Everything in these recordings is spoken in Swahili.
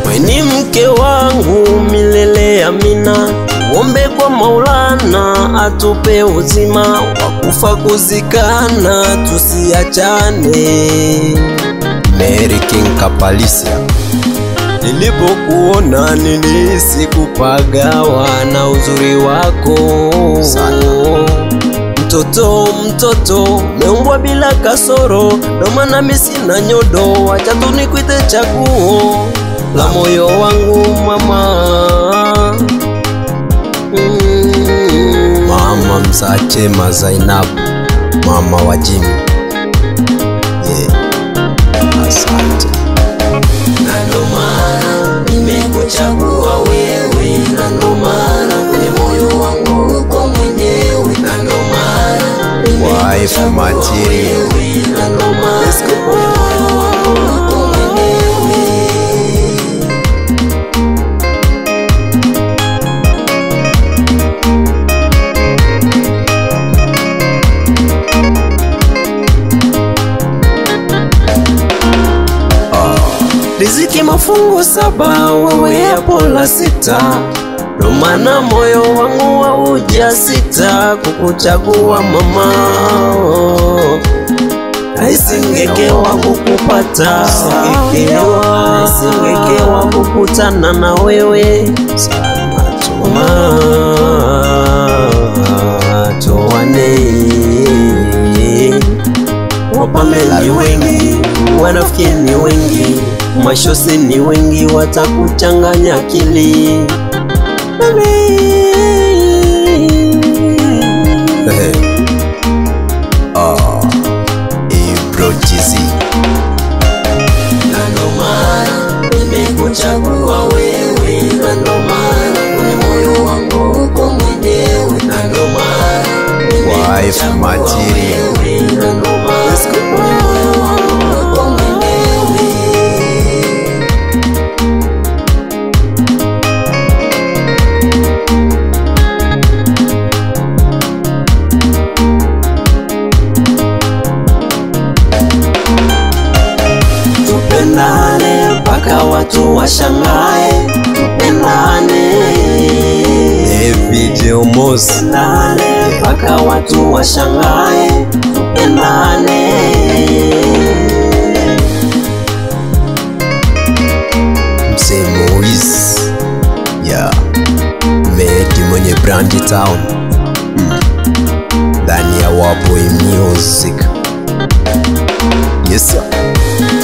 Weni mke wangu milele amina, ombe kwa Maulana atupe uzima, wakufa kuzikana tusiachane. Mary King Kapalisia. Nilipokuona nilihisi kupagawa na uzuri wako sana. Mtoto meumbwa bila kasoro, ndo maana mimi sina nyodo, acha tu nikuite chaguo la moyo wangu mama. Mama Msachema Zainab, mama wa Jimmy. Asante. Na ndo maana nimekuchagua wewe, na ndo maana kwenye moyo wangu uko mwenyewe, na ndo maana wife material. na ndo maana kwenye moyo wangu uko mwenyewe. Riziki mafungu 7, wewe hapo la 6, ndo maana moyo wangu hauja sita kukuchagua mama. Isingekewa kukupata, isingekewa kukutana na wewe. Towane wapamela ni wengi, wanafiki ni wengi, mashosi ni wengi, watakuchanganya akili. Ibro Chizi. Na ndo maana nimekuchagua wewe, na ndo maana kwenye moyo wangu uko mwenyewe, na ndo maana wife material. na ndo maana kwenye moyo wangu uko mwenyewe. Tupendane mpaka watu washangae, tupendane. Video Mos. Tupendane mpaka watu washangae, tupendane. Mzee Moise. Medi mwenye Brandy Town. Ndani ya Waboy Music. Yes sir.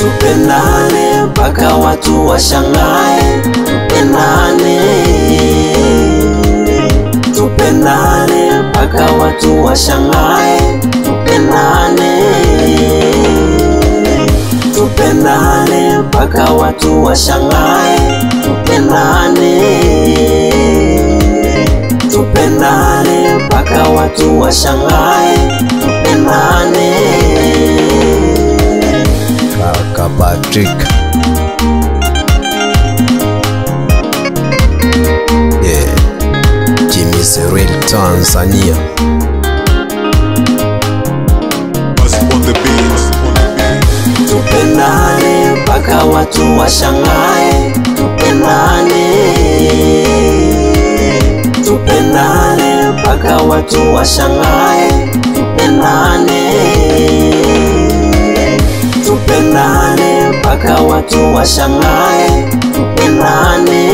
Tupendane mpaka watu washangae, tupendane. Tupendane mpaka watu washangae, tupendane. Tupendane mpaka watu washangae, tupendane. Tupendane mpaka watu washangae, tupendane. Kaka Patrick. Jimmy Serel Tanzania. Tupendane mpaka watu washangae, tupendane. Tupendane mpaka watu washangae, tupendane. Tupendane mpaka watu washangae, tupendane.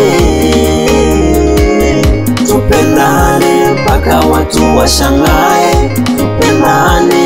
Tupendane mpaka watu washangae, tupendane.